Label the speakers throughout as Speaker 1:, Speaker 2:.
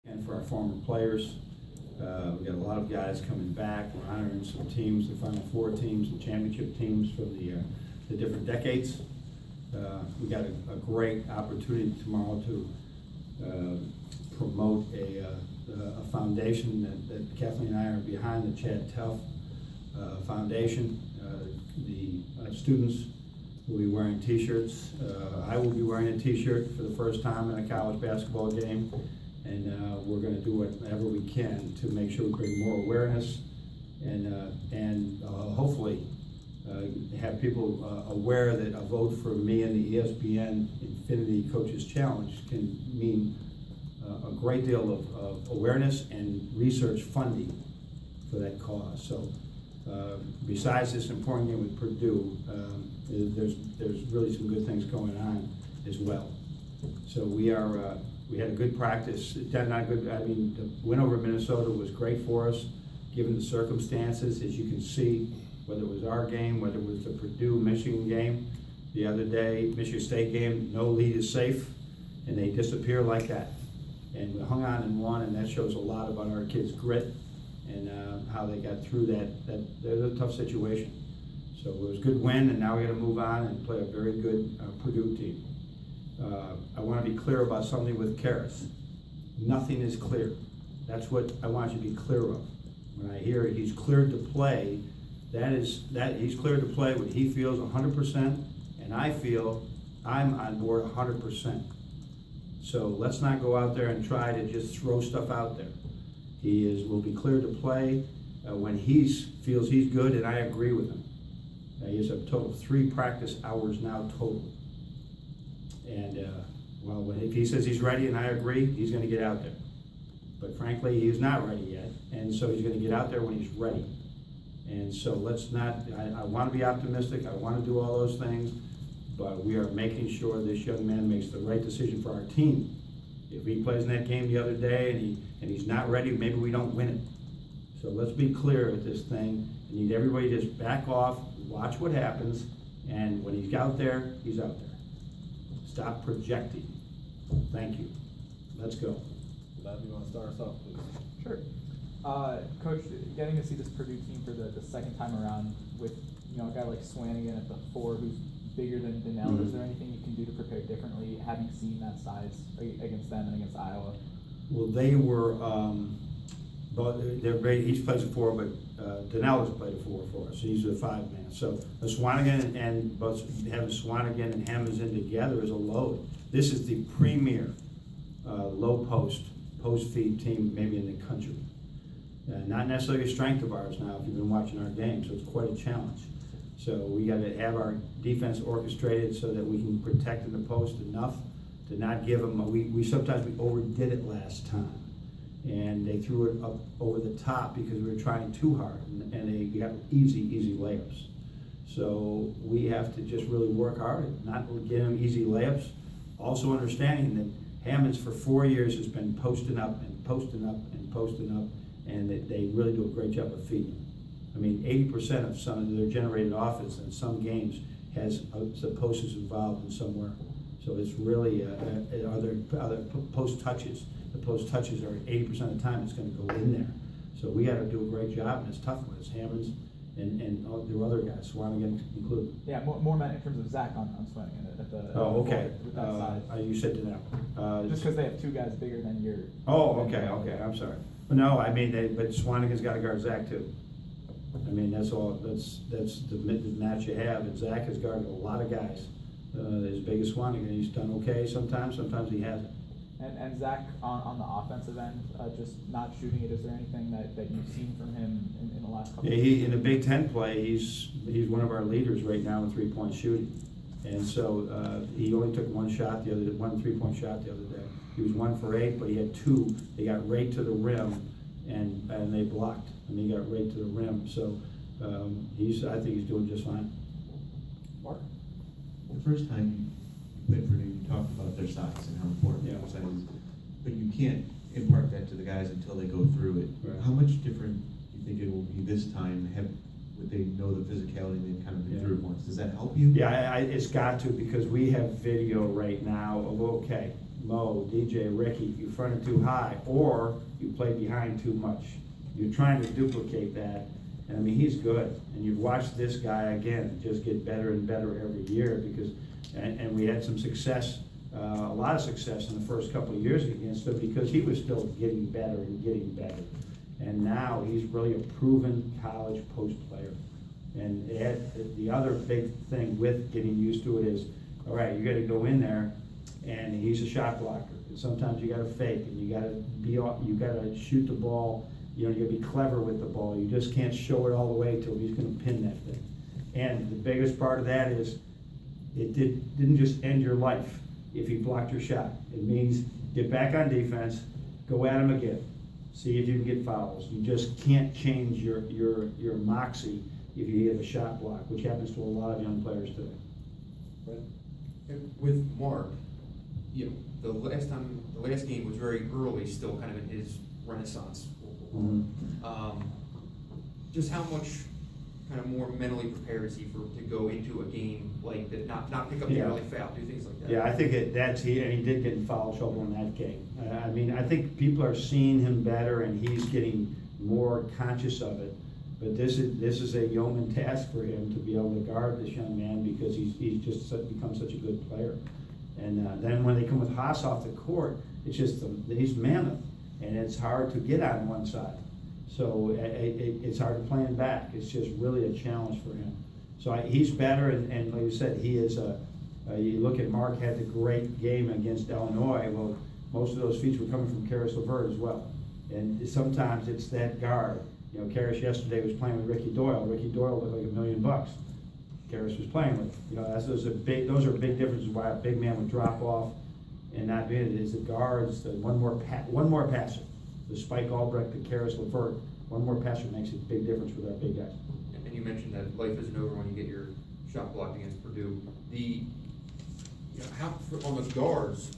Speaker 1: And for our former players, we got a lot of guys coming back. We're honoring some teams, the Final Four teams, the championship teams from the different decades. We got a great opportunity tomorrow to promote a foundation that Kathleen and I are behind, the Chad Tuff Foundation. The students will be wearing t-shirts. I will be wearing a t-shirt for the first time in a college basketball game. And we're going to do whatever we can to make sure we bring more awareness and hopefully have people aware that a vote for me in the ESPN Infinity Coaches Challenge can mean a great deal of awareness and research funding for that cause. So besides this important game with Purdue, there's really some good things going on as well. So we had a good practice. Not good. I mean, the win over Minnesota was great for us, given the circumstances. As you can see, whether it was our game, whether it was the Purdue-Michigan game, the other day, Michigan State game, no lead is safe, and they disappear like that. And we hung on and won, and that shows a lot about our kids' grit and how they got through that. They're a tough situation. So it was a good win, and now we got to move on and play a very good Purdue team. I want to be clear about something with Karras. Nothing is clear. That's what I want you to be clear of. When I hear he's cleared to play, that he's cleared to play when he feels 100%, and I feel I'm on board 100%. So let's not go out there and try to just throw stuff out there. Will be cleared to play when he feels he's good, and I agree with him. He has a total of 3 practice hours now total. And well, if he says he's ready, and I agree, he's going to get out there. But frankly, he's not ready yet, and so he's going to get out there when he's ready. And so let's not. I want to be optimistic. I want to do all those things, but we are making sure this young man makes the right decision for our team. If he plays in that game the other day and he's not ready, maybe we don't win it. So let's be clear with this thing. I need everybody to just back off, watch what happens, and when he's out there, he's out there. Stop projecting. Thank you. Let's go.
Speaker 2: Bob, you want to start us off, please?
Speaker 3: Sure. Coach, getting to see this Purdue team for the second time around with a guy like Swanigan at the 4 who's bigger than Donnell, is there anything you can do to prepare differently, having seen that size against them and against Iowa?
Speaker 1: Well, they were, they're great. Each plays a 4, but Donnell has played a 4 for us. He's a 5-man. So Swanigan and both having Swanigan and Hammonds in together is a load. This is the premier low post feed team maybe in the country. Not necessarily a strength of ours now if you've been watching our games, so it's quite a challenge. So we got to have our defense orchestrated so that we can protect in the post enough to not give them. We sometimes overdid it last time, and they threw it up over the top because we were trying too hard, and they got easy layups. So we have to just really work hard at not get them easy layups. Also understanding that Hammonds for 4 years has been posting up and posting up and posting up, and that they really do a great job of feeding them. I mean, 80% of some of their generated offense in some games has the posters involved in somewhere. So it's really other post touches. The post touches are 80% of the time it's going to go in there. So we got to do a great job, and it's tough when it's Hammonds and there are other guys, Swanigan included.
Speaker 3: Yeah, more meant in terms of Zach on Swanigan at the.
Speaker 1: Oh, okay.
Speaker 3: With that size.
Speaker 1: You said Donnell.
Speaker 3: Just because they have 2 guys bigger than your.
Speaker 1: Oh, okay. I'm sorry. But no, I mean, but Swanigan's got to guard Zach too. I mean, that's all. That's the match you have. And Zach has guarded a lot of guys. As big as Swanigan, he's done okay sometimes. Sometimes he hasn't.
Speaker 3: And Zach on the offensive end, just not shooting it. Is there anything that you've seen from him in the last couple?
Speaker 1: Yeah, in the Big Ten play, he's one of our leaders right now in 3-point shooting. And so he only took one 3-point shot the other day. He was 1 for 8, but he had 2. They got right to the rim, and they blocked. And he got right to the rim. So I think he's doing just fine.
Speaker 3: Mark?
Speaker 4: The first time you played Purdue, you talked about their size and how important their size is, but you can't impart that to the guys until they go through it.
Speaker 1: Right.
Speaker 4: How much different do you think it will be this time? Would they know the physicality and they've kind of been through it once? Does that help you?
Speaker 1: Yeah, it's got to, because we have video right now of, okay, Mo, DJ, Ricky, you fronted too high, or you played behind too much. You're trying to duplicate that, and I mean, he's good. And you've watched this guy, again, just get better and better every year because, and we had some success, a lot of success in the first couple of years against him because he was still getting better and getting better. And now he's really a proven college post player. And the other big thing with getting used to it is, all right, you gotta go in there, and he's a shot blocker. And sometimes you gotta fake, and you gotta shoot the ball. You gotta be clever with the ball. You just can't show it all the way till he's gonna pin that thing. And the biggest part of that is, it didn't just end your life if he blocked your shot. It means get back on defense, go at him again, see if you can get fouls. You just can't change your moxie if you hit a shot block, which happens to a lot of young players today.
Speaker 2: Right?
Speaker 5: And with Mark, the last game was very early, still kind of in his renaissance. Just how much kind of more mentally prepared is he to go into a game like that, not pick up the early foul, do things like that?
Speaker 1: Yeah, I think and he did get in foul trouble in that game. I mean, I think people are seeing him better and he's getting more conscious of it. But this is a yeoman task for him to be able to guard this young man because he's just become such a good player. And then when they come with Haas off the court, it's just he's mammoth, and it's hard to get on one side. So it's hard to play him back. It's just really a challenge for him. So he's better, and like you said, he is you look at Mark had the great game against Illinois. Well, most of those feeds were coming from Karis LeVert as well. And sometimes it's that guard. Karis yesterday was playing with Ricky Doyle. Ricky Doyle looked like $1 million. Karis was playing with. Those are big differences why a big man would drop off and not be it. Is the guards, one more passer. The Spike Albrecht, the Karis LeVert, one more passer makes a big difference with our big guys.
Speaker 5: And you mentioned that life isn't over when you get your shot blocked against Purdue. On the guards,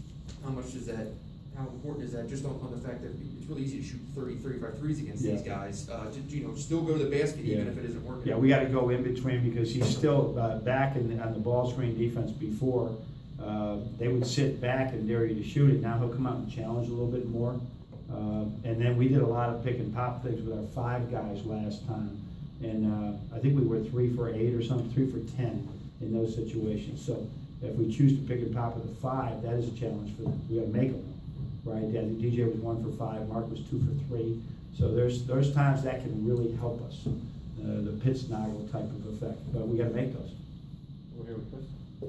Speaker 5: how important is that just on the fact that it's really easy to shoot 30, 35 threes against these guys, to still go to the basket even if it isn't working?
Speaker 1: Yeah, we got to go in between because he's still back on the ball screen defense before. They would sit back and dare you to shoot it. Now he'll come out and challenge a little bit more. And then we did a lot of pick and pop things with our 5 guys last time. And I think we were 3 for 8 or something, 3 for 10 in those situations. So if we choose to pick and pop with a 5, that is a challenge for them. We got to make them. Right, yeah, DJ was 1 for 5, Mark was 2 for 3. So there's times that can really help us, the Pittsnagel type of effect. But we got to make those.
Speaker 2: We're here with Chris.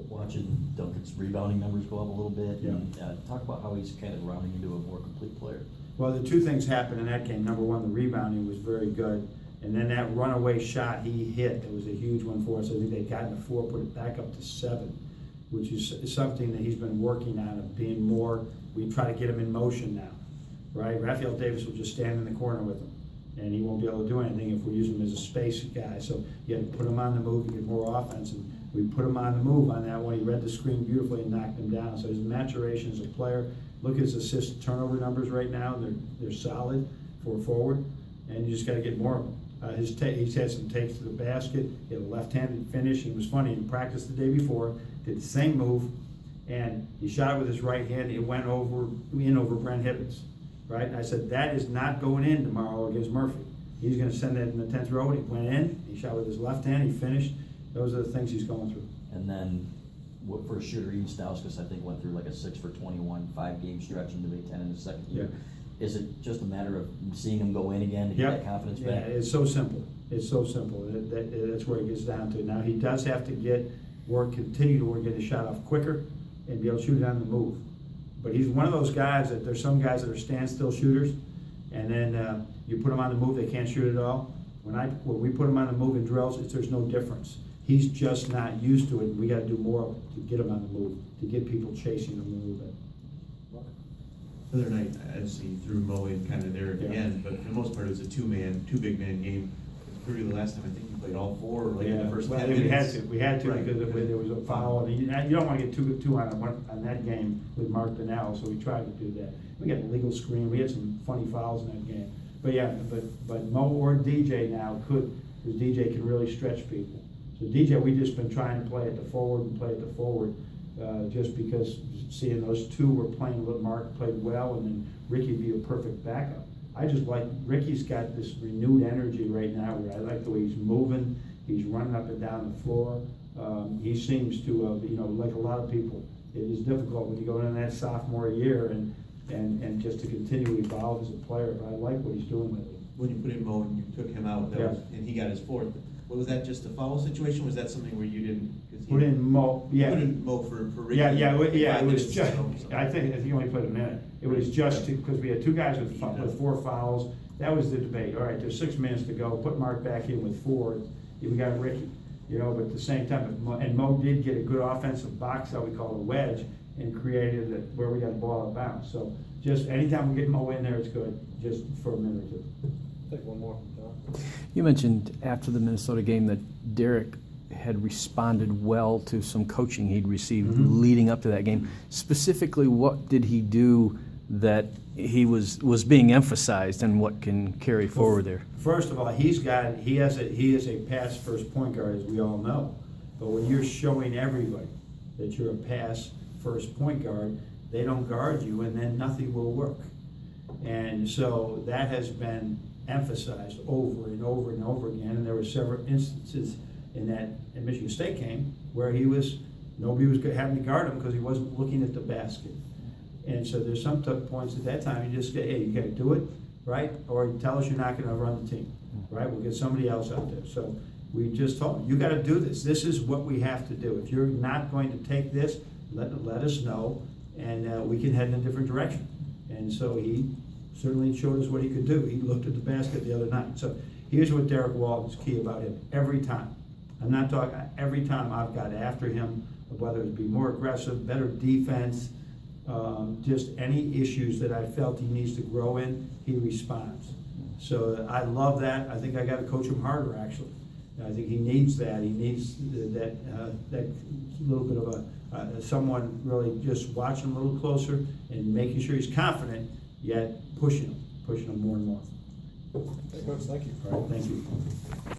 Speaker 6: Watching Duncan's rebounding numbers go up a little bit,
Speaker 1: Yeah.
Speaker 6: and talk about how he's kind of rounding into a more complete player.
Speaker 1: Well, the 2 things happened in that game. Number 1, the rebounding was very good, and then that runaway shot he hit, it was a huge one for us. I think they got to 4, put it back up to 7, which is something that he's been working on of being more. We try to get him in motion now, right? Raphael Davis will just stand in the corner with him, and he won't be able to do anything if we use him as a space guy. So you have to put him on the move to get more offense, and we put him on the move on that one. He read the screen beautifully and knocked him down. So his maturation as a player, look at his assist turnover numbers right now. They're solid for a forward, and you just got to get more of them. He's had some takes to the basket. He had a left-handed finish, and it was funny. He practiced the day before, did the same move, and he shot it with his right hand. It went over Brent Hibbins, right? And I said, that is not going in tomorrow against Murphy. He's going to send that in the 10th row. And he went in. He shot with his left hand. He finished. Those are the things he's going through.
Speaker 6: And then, what for a shooter, Ian Stauskas, I think, went through like a 6 for 21, 5-game stretch in the Big Ten in his second year.
Speaker 1: Yeah.
Speaker 6: Is it just a matter of seeing him go in again to get that confidence back?
Speaker 1: Yeah, it's so simple. It's so simple. That's where it gets down to. Now, he does have to continue to work, get his shot off quicker, and be able to shoot it on the move. But he's one of those guys that there's some guys that are standstill shooters, and then you put them on the move, they can't shoot at all. When we put him on the move in drills, there's no difference. He's just not used to it, and we got to do more to get him on the move, to get people chasing him a little bit.
Speaker 4: The other night, obviously, threw Mo in kind of there at the end, but for the most part, it was a two big man game. Really, the last time I think he played all 4, in the first 10 minutes.
Speaker 1: We had to
Speaker 4: Right.
Speaker 1: because there was a foul, and you don't want to get two on that game with Mark Donnell, so we tried to do that. We got a legal screen. We had some funny fouls in that game. But yeah, but Mo or DJ now because DJ can really stretch people. So DJ, we just been trying to play at the forward and play at the forward. just because seeing those two were playing what Mark played well, and then Ricky be a perfect backup. I just like, Ricky's got this renewed energy right now where I like the way he's moving, he's running up and down the floor. He seems to, like a lot of people, it is difficult when you go into that sophomore year and just to continue to evolve as a player, but I like what he's doing with it.
Speaker 4: When you put in Mo and you took him out, that was, and he got his fourth, was that just a foul situation? Was that something where you didn't? 'Cause he-
Speaker 1: Put in Mo, yeah.
Speaker 4: Put in Mo for Ricky.
Speaker 1: Yeah, it
Speaker 4: Five
Speaker 1: was
Speaker 4: minutes
Speaker 1: just,
Speaker 4: ago, so.
Speaker 1: I think he only put a minute. It was just because we had two guys with 4 fouls. That was the debate. All right, there's 6 minutes to go. Put Mark back in with 4. We got Ricky, but at the same time, and Mo did get a good offensive box that we call a wedge, and created it where we got the ball out of bounds. So just anytime we get Mo in there, it's good, just for a minute or two.
Speaker 2: Take one more from John.
Speaker 7: You mentioned after the Minnesota game that Derek had responded well to some coaching he'd received leading up to that game. Specifically, what did he do that he was being emphasized, and what can carry forward there?
Speaker 1: First of all, he is a pass first point guard, as we all know. But when you're showing everybody that you're a pass first point guard, they don't guard you, and then nothing will work. And so that has been emphasized over and over and over again. And there were several instances in Michigan State game where nobody was having to guard him because he wasn't looking at the basket. And so there's some tough points at that time. You just say, hey, you got to do it, right? Or you tell us you're not going to run the team, right? We'll get somebody else out there. So we just told him, you got to do this. This is what we have to do. If you're not going to take this, let us know, and we can head in a different direction. And so he certainly showed us what he could do. He looked at the basket the other night. So here's what Derek Walton's key about him. Every time, I'm not talking, every time I've got after him, whether it be more aggressive, better defense, just any issues that I felt he needs to grow in, he responds. So I love that. I think I got to coach him harder, actually. I think he needs that. He needs that little bit of someone really just watching him a little closer and making sure he's confident, yet pushing him more and more.
Speaker 2: Hey, Coach, thank you.
Speaker 1: All right, thank you.